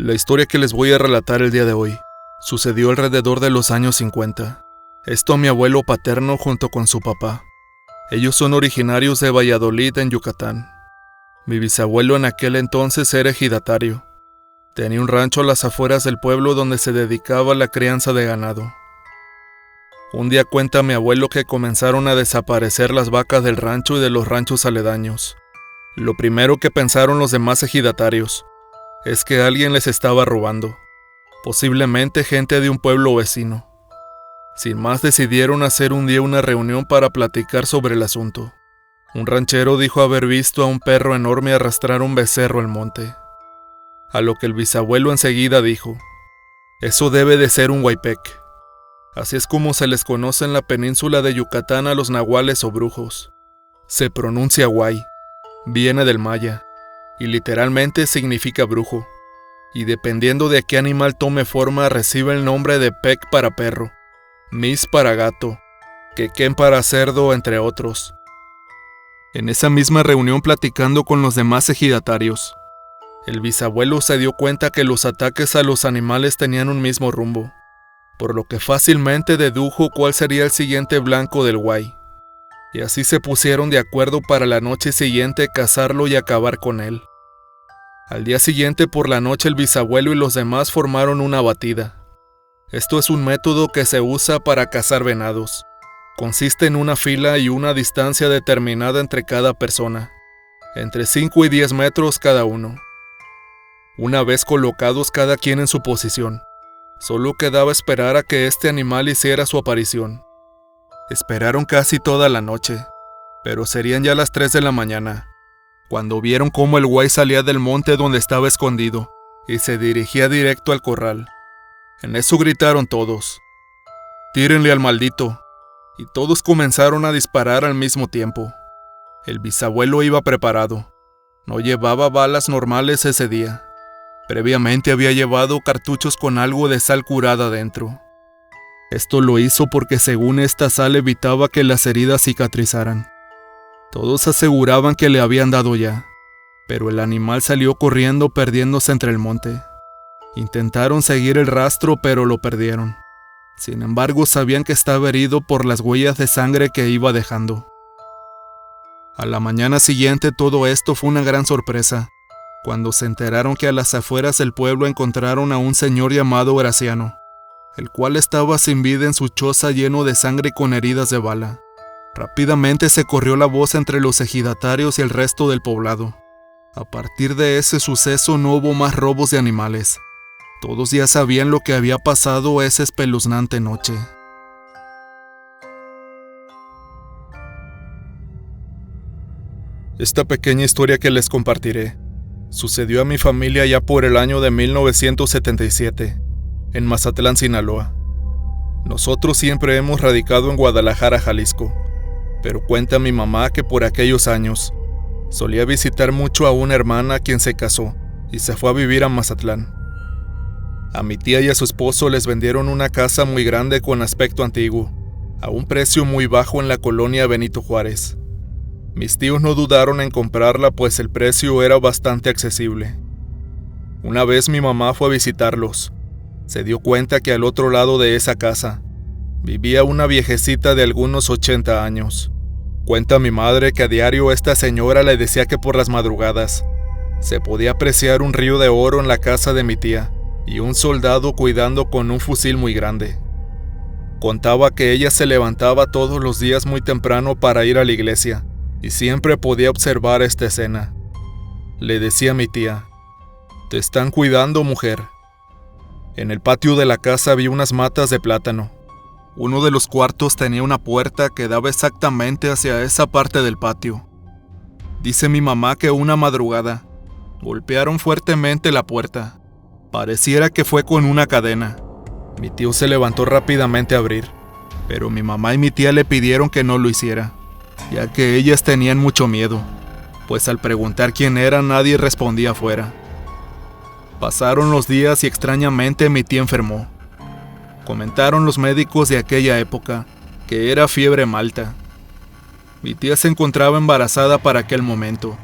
La historia que les voy a relatar el día de hoy sucedió alrededor de los años 50. Esto a mi abuelo paterno junto con su papá. Ellos son originarios de Valladolid, en Yucatán. Mi bisabuelo en aquel entonces era ejidatario. Tenía un rancho a las afueras del pueblo donde se dedicaba a la crianza de ganado. Un día cuenta mi abuelo que comenzaron a desaparecer las vacas del rancho y de los ranchos aledaños. Lo primero que pensaron los demás ejidatarios es que alguien les estaba robando, posiblemente gente de un pueblo vecino. Sin más, decidieron hacer un día una reunión para platicar sobre el asunto. Un ranchero dijo haber visto a un perro enorme arrastrar un becerro al monte. A lo que el bisabuelo enseguida dijo: eso debe de ser un huaypec. Así es como se les conoce en la península de Yucatán a los nahuales o brujos. Se pronuncia huay, viene del maya, y literalmente significa brujo, y dependiendo de qué animal tome forma recibe el nombre de pec para perro, mis para gato, quequén para cerdo, entre otros. En esa misma reunión, platicando con los demás ejidatarios, el bisabuelo se dio cuenta que los ataques a los animales tenían un mismo rumbo, por lo que fácilmente dedujo cuál sería el siguiente blanco del huay. Y así se pusieron de acuerdo para la noche siguiente cazarlo y acabar con él. Al día siguiente por la noche el bisabuelo y los demás formaron una batida. Esto es un método que se usa para cazar venados. Consiste en una fila y una distancia determinada entre cada persona, entre 5 y 10 metros cada uno. Una vez colocados cada quien en su posición, solo quedaba esperar a que este animal hiciera su aparición. Esperaron casi toda la noche, pero serían ya las 3 de la mañana, cuando vieron cómo el huay salía del monte donde estaba escondido y se dirigía directo al corral. En eso gritaron todos: «¡Tírenle al maldito!», y todos comenzaron a disparar al mismo tiempo. El bisabuelo iba preparado. No llevaba balas normales ese día. Previamente había llevado cartuchos con algo de sal curada dentro. Esto lo hizo porque según esta sal evitaba que las heridas cicatrizaran. Todos aseguraban que le habían dado ya, pero el animal salió corriendo perdiéndose entre el monte. Intentaron seguir el rastro, pero lo perdieron. Sin embargo, sabían que estaba herido por las huellas de sangre que iba dejando. A la mañana siguiente todo esto fue una gran sorpresa, cuando se enteraron que a las afueras del pueblo encontraron a un señor llamado Graciano, el cual estaba sin vida en su choza lleno de sangre y con heridas de bala. Rápidamente se corrió la voz entre los ejidatarios y el resto del poblado. A partir de ese suceso no hubo más robos de animales. Todos ya sabían lo que había pasado esa espeluznante noche. Esta pequeña historia que les compartiré sucedió a mi familia ya por el año de 1977, en Mazatlán, Sinaloa. Nosotros siempre hemos radicado en Guadalajara, Jalisco, pero cuenta mi mamá que por aquellos años solía visitar mucho a una hermana quien se casó y se fue a vivir a Mazatlán. A mi tía y a su esposo les vendieron una casa muy grande con aspecto antiguo, a un precio muy bajo en la colonia Benito Juárez. Mis tíos no dudaron en comprarla, pues el precio era bastante accesible. Una vez mi mamá fue a visitarlos. Se dio cuenta que al otro lado de esa casa vivía una viejecita de algunos 80 años. Cuenta mi madre que a diario esta señora le decía que por las madrugadas se podía apreciar un río de oro en la casa de mi tía y un soldado cuidando con un fusil muy grande. Contaba que ella se levantaba todos los días muy temprano para ir a la iglesia y siempre podía observar esta escena. Le decía a mi tía: «Te están cuidando, mujer». En el patio de la casa había unas matas de plátano. Uno de los cuartos tenía una puerta que daba exactamente hacia esa parte del patio. Dice mi mamá que una madrugada golpearon fuertemente la puerta. Pareciera que fue con una cadena. Mi tío se levantó rápidamente a abrir, pero mi mamá y mi tía le pidieron que no lo hiciera, ya que ellas tenían mucho miedo, pues al preguntar quién era nadie respondía afuera. Pasaron los días y extrañamente mi tía enfermó. Comentaron los médicos de aquella época que era fiebre malta. Mi tía se encontraba embarazada para aquel momento,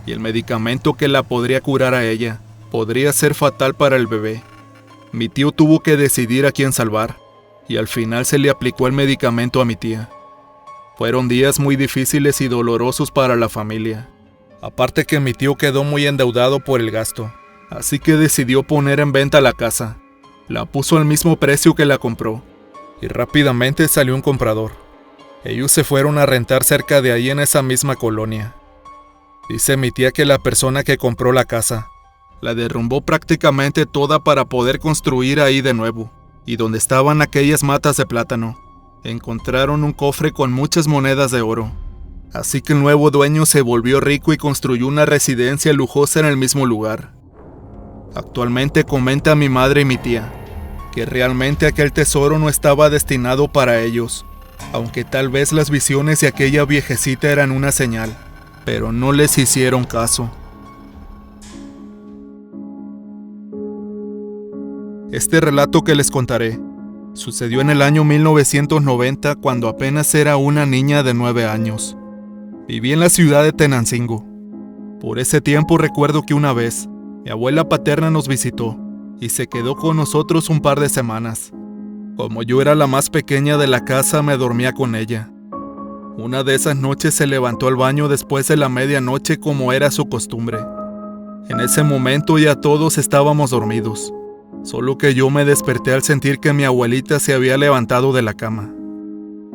y el medicamento que la podría curar a ella Podría ser fatal para el bebé. Mi tío tuvo que decidir a quién salvar, y al final se le aplicó el medicamento a mi tía. Fueron días muy difíciles y dolorosos para la familia. Aparte que mi tío quedó muy endeudado por el gasto, así que decidió poner en venta la casa. La puso al mismo precio que la compró, y rápidamente salió un comprador. Ellos se fueron a rentar cerca de ahí en esa misma colonia. Dice mi tía que la persona que compró la casa la derrumbó prácticamente toda para poder construir ahí de nuevo, y donde estaban aquellas matas de plátano, encontraron un cofre con muchas monedas de oro. Así que el nuevo dueño se volvió rico y construyó una residencia lujosa en el mismo lugar. Actualmente comenta mi madre y mi tía que realmente aquel tesoro no estaba destinado para ellos, aunque tal vez las visiones de aquella viejecita eran una señal, pero no les hicieron caso. Este relato que les contaré sucedió en el año 1990 cuando apenas era una niña de 9 años. Viví en la ciudad de Tenancingo. Por ese tiempo recuerdo que una vez mi abuela paterna nos visitó y se quedó con nosotros un par de semanas. Como yo era la más pequeña de la casa, me dormía con ella. Una de esas noches se levantó al baño después de la medianoche como era su costumbre. En ese momento ya todos estábamos dormidos, solo que yo me desperté al sentir que mi abuelita se había levantado de la cama.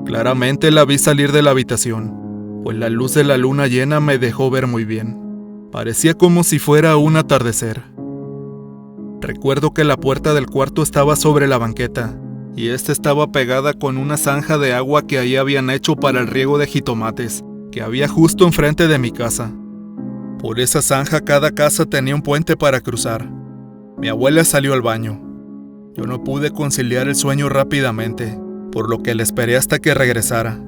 Claramente la vi salir de la habitación, pues la luz de la luna llena me dejó ver muy bien. Parecía como si fuera un atardecer. Recuerdo que la puerta del cuarto estaba sobre la banqueta, y esta estaba pegada con una zanja de agua que ahí habían hecho para el riego de jitomates, que había justo enfrente de mi casa. Por esa zanja cada casa tenía un puente para cruzar. Mi abuela salió al baño. Yo no pude conciliar el sueño rápidamente, por lo que le esperé hasta que regresara.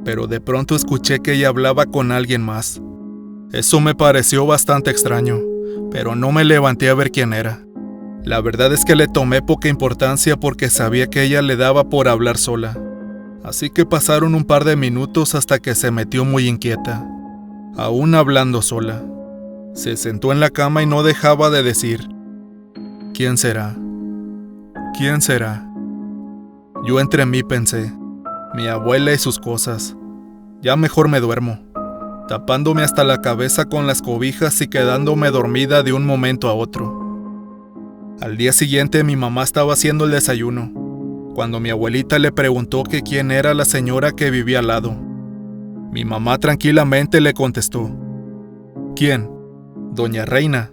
Pero de pronto escuché que ella hablaba con alguien más. Eso me pareció bastante extraño, pero no me levanté a ver quién era. La verdad es que le tomé poca importancia porque sabía que ella le daba por hablar sola. Así que pasaron un par de minutos hasta que se metió muy inquieta, aún hablando sola. Se sentó en la cama y no dejaba de decir: ¿quién será? ¿Quién será? Yo entre mí pensé: mi abuela y sus cosas. Ya mejor me duermo, tapándome hasta la cabeza con las cobijas y quedándome dormida de un momento a otro. Al día siguiente mi mamá estaba haciendo el desayuno, cuando mi abuelita le preguntó que quién era la señora que vivía al lado. Mi mamá tranquilamente le contestó: ¿quién? Doña Reina.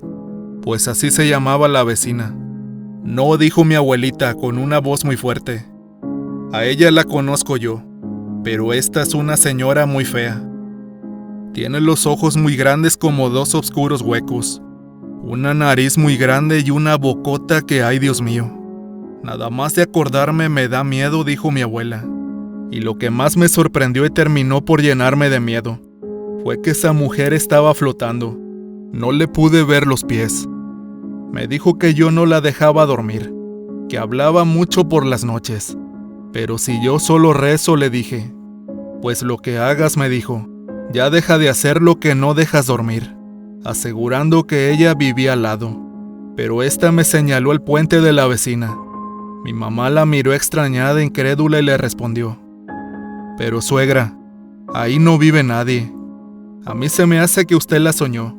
Pues así se llamaba la vecina. No, dijo mi abuelita con una voz muy fuerte. A ella la conozco yo, pero esta es una señora muy fea. Tiene los ojos muy grandes como dos oscuros huecos, una nariz muy grande y una bocota que, ay Dios mío. Nada más de acordarme me da miedo, dijo mi abuela. Y lo que más me sorprendió y terminó por llenarme de miedo fue que esa mujer estaba flotando. No le pude ver los pies. Me dijo que yo no la dejaba dormir, que hablaba mucho por las noches. Pero si yo solo rezo, le dije. Pues lo que hagas, me dijo, ya deja de hacer lo que no dejas dormir, asegurando que ella vivía al lado. Pero esta me señaló el puente de la vecina. Mi mamá la miró extrañada, incrédula, y le respondió: pero suegra, ahí no vive nadie. A mí se me hace que usted la soñó.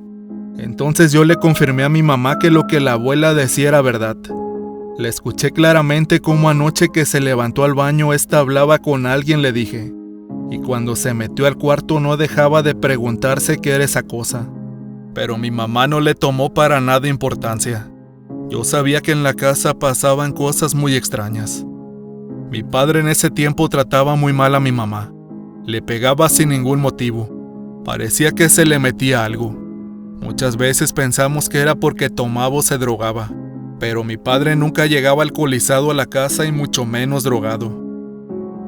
Entonces yo le confirmé a mi mamá que lo que la abuela decía era verdad. Le escuché claramente cómo anoche que se levantó al baño esta hablaba con alguien, le dije. Y cuando se metió al cuarto no dejaba de preguntarse qué era esa cosa. Pero mi mamá no le tomó para nada importancia. Yo sabía que en la casa pasaban cosas muy extrañas. Mi padre en ese tiempo trataba muy mal a mi mamá. Le pegaba sin ningún motivo. Parecía que se le metía algo. Muchas veces pensamos que era porque tomaba o se drogaba, pero mi padre nunca llegaba alcoholizado a la casa y mucho menos drogado.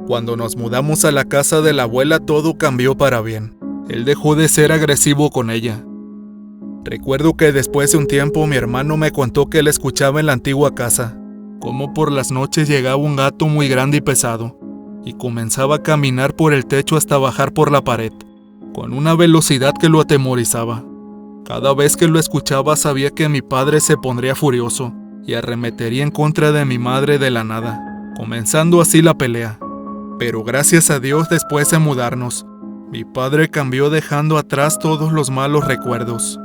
Cuando nos mudamos a la casa de la abuela todo cambió para bien. Él dejó de ser agresivo con ella. Recuerdo que después de un tiempo mi hermano me contó que él escuchaba en la antigua casa cómo por las noches llegaba un gato muy grande y pesado y comenzaba a caminar por el techo hasta bajar por la pared, con una velocidad que lo atemorizaba. Cada vez que lo escuchaba sabía que mi padre se pondría furioso y arremetería en contra de mi madre de la nada, comenzando así la pelea. Pero gracias a Dios, después de mudarnos, mi padre cambió dejando atrás todos los malos recuerdos.